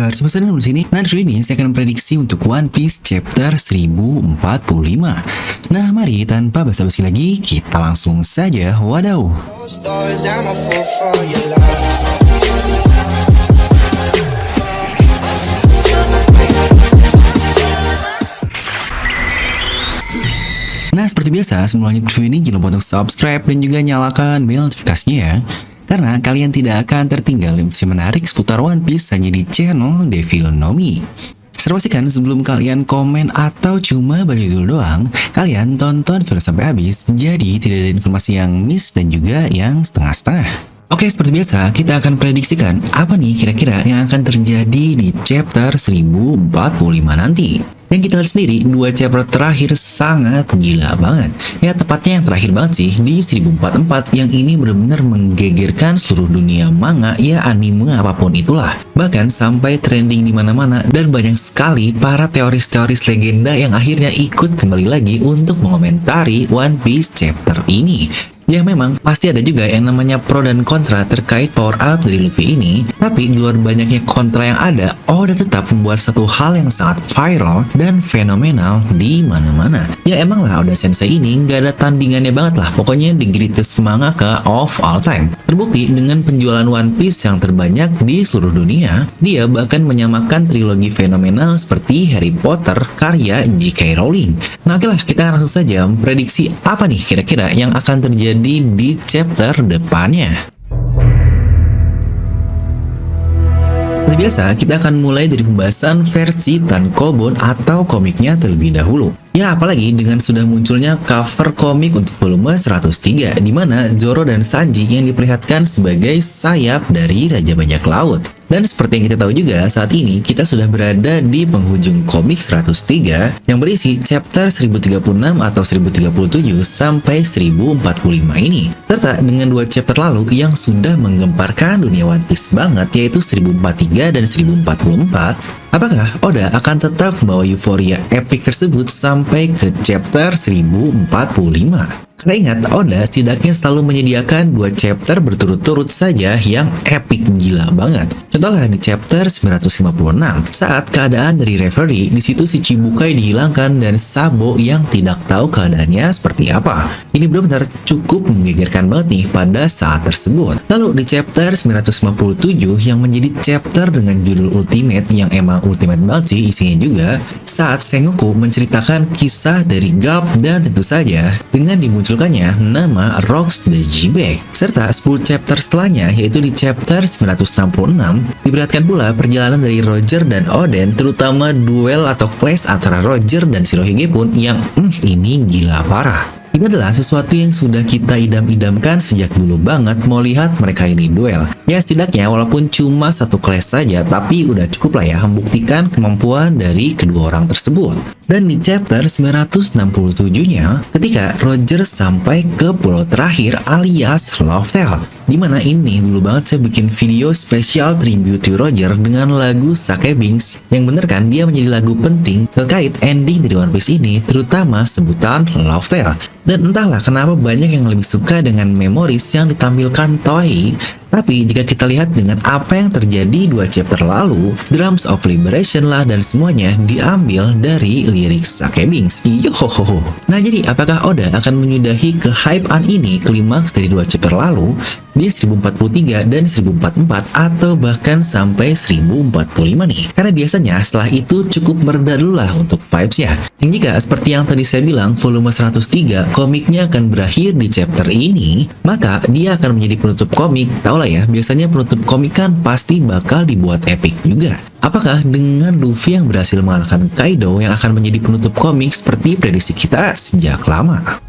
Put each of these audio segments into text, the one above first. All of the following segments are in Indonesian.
pendengar, coba saya di sini. Nah, di sini saya akan prediksi untuk One Piece chapter 1045. Nah, mari tanpa basa-basi lagi, kita langsung saja wadaw. Nah, seperti biasa, sebelum lanjut video ini jangan lupa untuk subscribe dan juga nyalakan bel notifikasinya ya. Karena kalian tidak akan tertinggal informasi menarik seputar One Piece hanya di channel Devil Nomi. Saya pastikan sebelum kalian komen atau cuma baca judul doang, kalian tonton video sampai habis, jadi tidak ada informasi yang miss dan juga yang setengah-setengah. Oke, seperti biasa, kita akan prediksikan apa nih kira-kira yang akan terjadi di chapter 1045 nanti. Yang kita lihat sendiri, dua chapter terakhir sangat gila banget. Ya, tepatnya yang terakhir banget sih, di 1044 yang ini benar-benar menggegerkan seluruh dunia manga, ya anime apapun itulah. Bahkan sampai trending di mana-mana dan banyak sekali para teoris-teoris legenda yang akhirnya ikut kembali lagi untuk mengomentari One Piece chapter ini. Ya memang pasti ada juga yang namanya pro dan kontra terkait power up dari Luffy ini. Tapi di luar banyaknya kontra yang ada, Oda tetap membuat satu hal yang sangat viral dan fenomenal di mana-mana. Ya emang lah Oda Sensei ini nggak ada tandingannya banget lah. Pokoknya the greatest mangaka of all time. Terbukti dengan penjualan One Piece yang terbanyak di seluruh dunia. Dia bahkan menyamakan trilogi fenomenal seperti Harry Potter karya J.K. Rowling. Nah oke lah, kita langsung saja memprediksi apa nih kira-kira yang akan terjadi di chapter depannya. Seperti biasa, kita akan mulai dari pembahasan versi tankobon atau komiknya terlebih dahulu. Ya, apalagi dengan sudah munculnya cover komik untuk volume 103, di mana Zoro dan Sanji yang diperlihatkan sebagai sayap dari Raja Bajak Laut. Dan seperti yang kita tahu juga, saat ini kita sudah berada di penghujung komik 103 yang berisi chapter 1036 atau 1037 sampai 1045 ini. Serta dengan dua chapter lalu yang sudah menggemparkan dunia One Piece banget, yaitu 1043 dan 1044. Apakah Oda akan tetap membawa euforia epic tersebut sampai ke chapter 1045? Karena ingat, Oda setidaknya selalu menyediakan dua chapter berturut-turut saja yang epic gila banget. Contohnya di chapter 956, saat keadaan dari referee, di situ si Chibukai dihilangkan dan Sabo yang tidak tahu keadaannya seperti apa. Ini benar-benar cukup menggegerkan banget nih pada saat tersebut. Lalu di chapter 957 yang menjadi chapter dengan judul Ultimate yang emang ultimate banget sih isinya juga, saat Sengoku menceritakan kisah dari Garp dan tentu saja dengan dimunculkannya nama Rocks the G-Bag. Serta 10 chapter setelahnya, yaitu di chapter 966, diperlihatkan pula perjalanan dari Roger dan Oden, terutama duel atau clash antara Roger dan Shirohige pun yang ini gila parah. Ini adalah sesuatu yang sudah kita idam-idamkan sejak dulu banget mau lihat mereka ini duel. Ya setidaknya walaupun cuma satu clash saja, tapi udah cukup lah ya membuktikan kemampuan dari kedua orang tersebut. Dan di chapter 967-nya, ketika Roger sampai ke pulau terakhir alias Love Tale, dimana ini dulu banget saya bikin video spesial tribute to Roger dengan lagu Sake Binks, yang bener kan dia menjadi lagu penting terkait ending dari One Piece ini, terutama sebutan Love Tale. Dan entahlah kenapa banyak yang lebih suka dengan memories yang ditampilkan Toei. Tapi jika kita lihat dengan apa yang terjadi dua chapter lalu, Drums of Liberation lah dan semuanya diambil dari lirik Sake Binks. Yohoho. Nah jadi apakah Oda akan menyudahi kehypean ini klimaks dari dua chapter lalu di 1043 dan 1044 atau bahkan sampai 1045 nih? Karena biasanya setelah itu cukup mereda dulu lah untuk vibes-nya. Yang jika seperti yang tadi saya bilang volume 103 komiknya akan berakhir di chapter ini, maka dia akan menjadi penutup komik. Tahu lah ya, biasanya penutup komik kan pasti bakal dibuat epic juga. Apakah dengan Luffy yang berhasil mengalahkan Kaido yang akan menjadi penutup komik seperti prediksi kita sejak lama?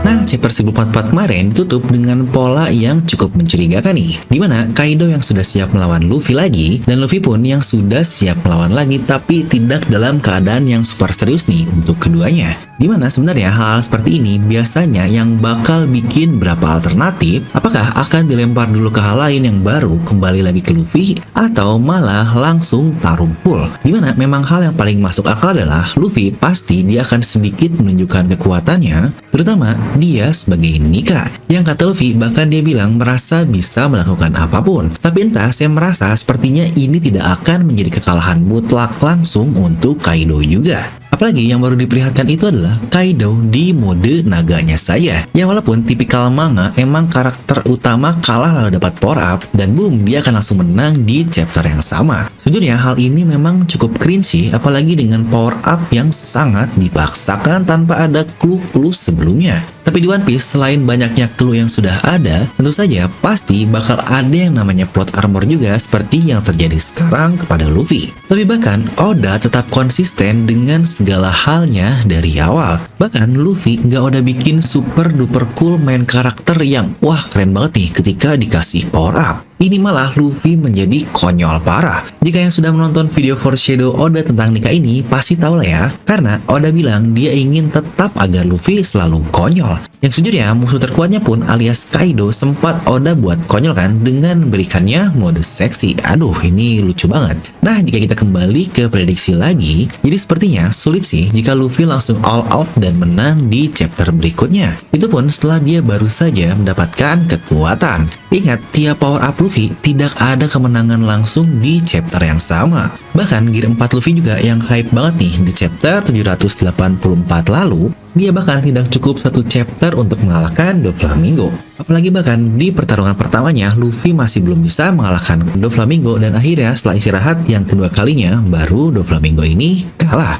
Nah, chapter 1044 kemarin ditutup dengan pola yang cukup mencurigakan nih, dimana Kaido yang sudah siap melawan Luffy lagi, dan Luffy pun yang sudah siap melawan lagi, tapi tidak dalam keadaan yang super serius nih untuk keduanya. Dimana sebenarnya hal seperti ini biasanya yang bakal bikin berapa alternatif, apakah akan dilempar dulu ke hal lain yang baru kembali lagi ke Luffy, atau malah langsung tarung full. Dimana memang hal yang paling masuk akal adalah Luffy pasti dia akan sedikit menunjukkan kekuatannya, terutama dia sebagai Nika. Yang kata Luffy, bahkan dia bilang merasa bisa melakukan apapun. Tapi entah, saya merasa sepertinya ini tidak akan menjadi kekalahan mutlak langsung untuk Kaido juga. Apalagi yang baru diperlihatkan itu adalah Kaido di mode naganya saja. Yang walaupun tipikal manga emang karakter utama kalah lalu dapat power up dan boom dia akan langsung menang di chapter yang sama. Sejujurnya hal ini memang cukup cringy apalagi dengan power up yang sangat dipaksakan tanpa ada clue-clue sebelumnya. Tapi di One Piece selain banyaknya clue yang sudah ada, tentu saja pasti bakal ada yang namanya plot armor juga seperti yang terjadi sekarang kepada Luffy. Tapi bahkan Oda tetap konsisten dengan segala halnya dari awal. Bahkan Luffy nggak Oda bikin super duper cool main karakter yang wah keren banget nih ketika dikasih power up. Ini malah Luffy menjadi konyol parah. Jika yang sudah menonton video foreshadow Oda tentang Nika ini, pasti tahu lah ya. Karena Oda bilang dia ingin tetap agar Luffy selalu konyol. Yang sejujurnya musuh terkuatnya pun alias Kaido sempat Oda buat konyol kan dengan memberikannya mode seksi. Aduh, ini lucu banget. Nah, jika kita kembali ke prediksi lagi, jadi sepertinya sulit sih jika Luffy langsung all out dan menang di chapter berikutnya. Itu pun setelah dia baru saja mendapatkan kekuatan. Ingat, tiap power up Luffy tidak ada kemenangan langsung di chapter yang sama. Bahkan Gear 4 Luffy juga yang hype banget nih di chapter 784 lalu, dia bahkan tidak cukup satu chapter untuk mengalahkan Doflamingo. Apalagi bahkan di pertarungan pertamanya, Luffy masih belum bisa mengalahkan Doflamingo dan akhirnya setelah istirahat yang kedua kalinya, baru Doflamingo ini kalah.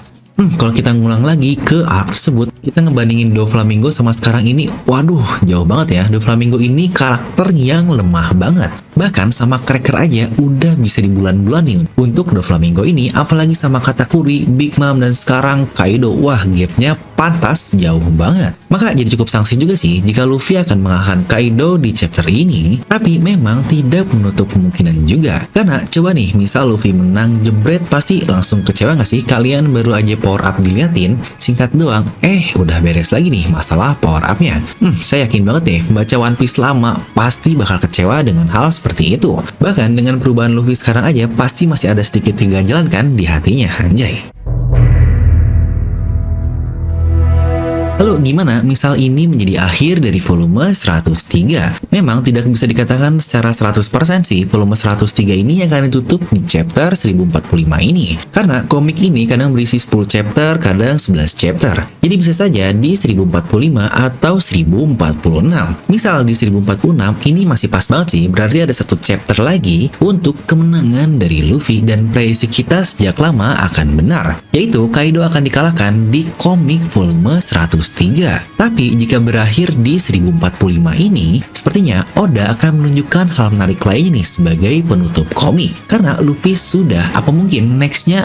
Kalau kita ngulang lagi ke arc tersebut, kita ngebandingin Doflamingo sama sekarang ini, waduh, jauh banget ya. Doflamingo ini karakter yang lemah banget. Bahkan sama Cracker aja udah bisa di bulan-bulanin untuk Doflamingo ini, apalagi sama Katakuri, Big Mom, dan sekarang Kaido. Wah, gapnya pantas jauh banget. Maka jadi cukup sanksi juga sih jika Luffy akan mengalahkan Kaido di chapter ini, tapi memang tidak menutup kemungkinan juga. Karena coba nih, misal Luffy menang jebret, pasti langsung kecewa gak sih? Kalian baru aja power up diliatin, singkat doang, udah beres lagi nih masalah power up-nya. Saya yakin banget deh, baca One Piece lama pasti bakal kecewa dengan hal seperti itu. Bahkan dengan perubahan Luffy sekarang aja, pasti masih ada sedikit keganjalan kan di hatinya, anjay. Lalu gimana misal ini menjadi akhir dari volume 103? Memang tidak bisa dikatakan secara 100% sih volume 103 ini yang akan ditutup di chapter 1045 ini. Karena komik ini kadang berisi 10 chapter, kadang 11 chapter. Jadi bisa saja di 1045 atau 1046. Misal di 1046 ini masih pas banget sih, berarti ada satu chapter lagi untuk kemenangan dari Luffy dan prediksi kita sejak lama akan benar. Yaitu Kaido akan dikalahkan di komik volume 103. Tapi jika berakhir di 1045 ini, sepertinya Oda akan menunjukkan hal menarik lainnya nih sebagai penutup komik. Karena Luffy sudah, apa mungkin nextnya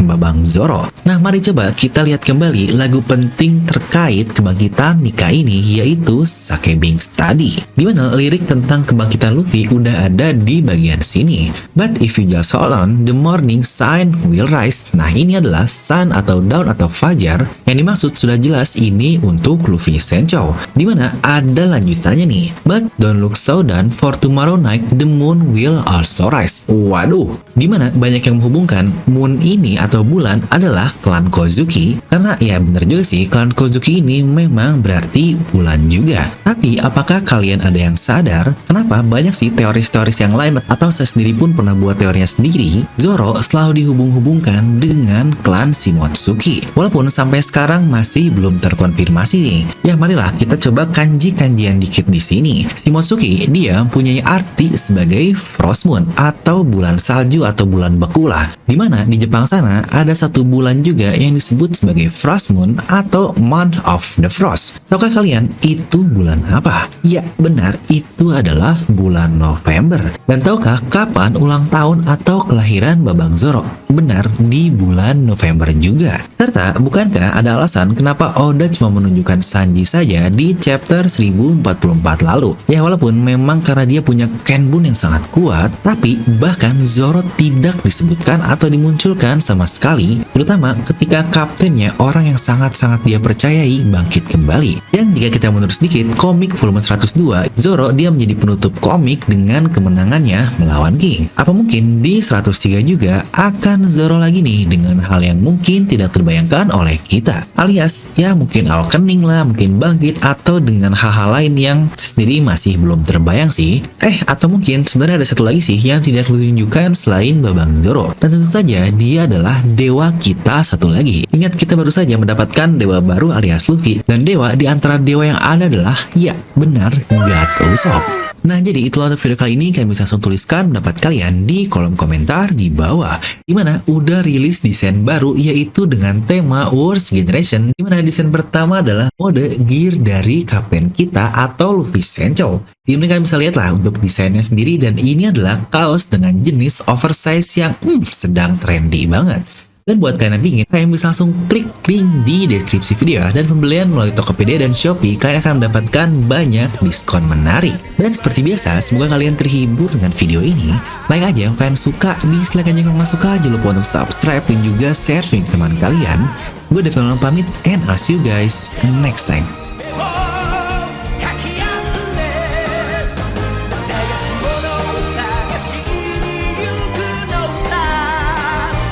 Babang Zoro. Nah, mari coba kita lihat kembali lagu penting terkait kebangkitan Nika ini, yaitu Sake Binks tadi. Dimana lirik tentang kebangkitan Luffy udah ada di bagian sini. But if you just hold on, the morning sun will rise. Nah, ini adalah sun atau dawn atau fajar. Yang dimaksud sudah jelas ini untuk Luffy Senchou, dimana ada lanjutannya nih. But don't look so down, for tomorrow night the moon will also rise. Waduh, dimana banyak yang menghubungkan moon ini atau bulan adalah klan Kozuki, karena ya bener juga sih klan Kozuki ini memang berarti bulan juga. Tapi apakah kalian ada yang sadar kenapa banyak sih teoris-teoris yang lain atau saya sendiri pun pernah buat teorinya sendiri, Zoro selalu dihubung-hubungkan dengan klan Shimotsuki, walaupun sampai sekarang masih belum terkonfirmasi nih. Ya marilah kita coba kanji-kanjian dikit di sini. Shimotsuki dia mempunyai arti sebagai Frost Moon atau bulan salju atau bulan beku lah. Dimana di Jepang sana ada satu bulan juga yang disebut sebagai Frost Moon atau Month of the Frost. Tahukah kalian itu bulan apa? Ya benar, itu adalah bulan November. Dan tahukah kapan ulang tahun atau kelahiran Babang Zoro? Benar, di bulan November juga. Serta bukankah ada alasan kenapa Oda cuma menunjukkan Sanji saja di chapter 1044 lalu? Ya walaupun memang karena dia punya Kenbun yang sangat kuat, tapi bahkan Zoro tidak disebutkan atau dimunculkan sama sekali, terutama ketika kaptennya orang yang sangat-sangat dia percayai bangkit kembali. Yang jika kita mundur sedikit, komik volume 102, Zoro dia menjadi penutup komik dengan kemenangannya melawan King. Apa mungkin di 103 juga akan Zoro lagi nih dengan hal yang mungkin tidak terbayangkan oleh kita? Alias, ya mungkin mungkin awakening lah, mungkin bangkit, atau dengan hal-hal lain yang sendiri masih belum terbayang sih. Atau mungkin sebenarnya ada satu lagi sih yang tidak ditunjukkan selain Babang Zoro. Dan tentu saja dia adalah dewa kita satu lagi. Ingat, kita baru saja mendapatkan dewa baru alias Luffy, dan dewa di antara dewa yang ada adalah, ya benar, God Usopp. Nah, jadi itulah untuk video kali ini. Kalian bisa langsung tuliskan pendapat kalian di kolom komentar di bawah. Dimana udah rilis desain baru, yaitu dengan tema Worst Generation. Dimana desain pertama adalah mode gear dari kapten kita atau Luffy Sencho. Dimana kalian bisa lihat lah untuk desainnya sendiri, dan ini adalah kaos dengan jenis oversize yang sedang trendy banget. Dan buat kalian yang ingin, kalian bisa langsung klik link di deskripsi video, dan pembelian melalui Tokopedia dan Shopee, kalian akan mendapatkan banyak diskon menarik. Dan seperti biasa, semoga kalian terhibur dengan video ini. Like aja yang kalian suka, dislike aja yang nggak suka, jangan lupa untuk subscribe dan juga share ke teman kalian. Gue Devil pamit, and I'll see you guys next time.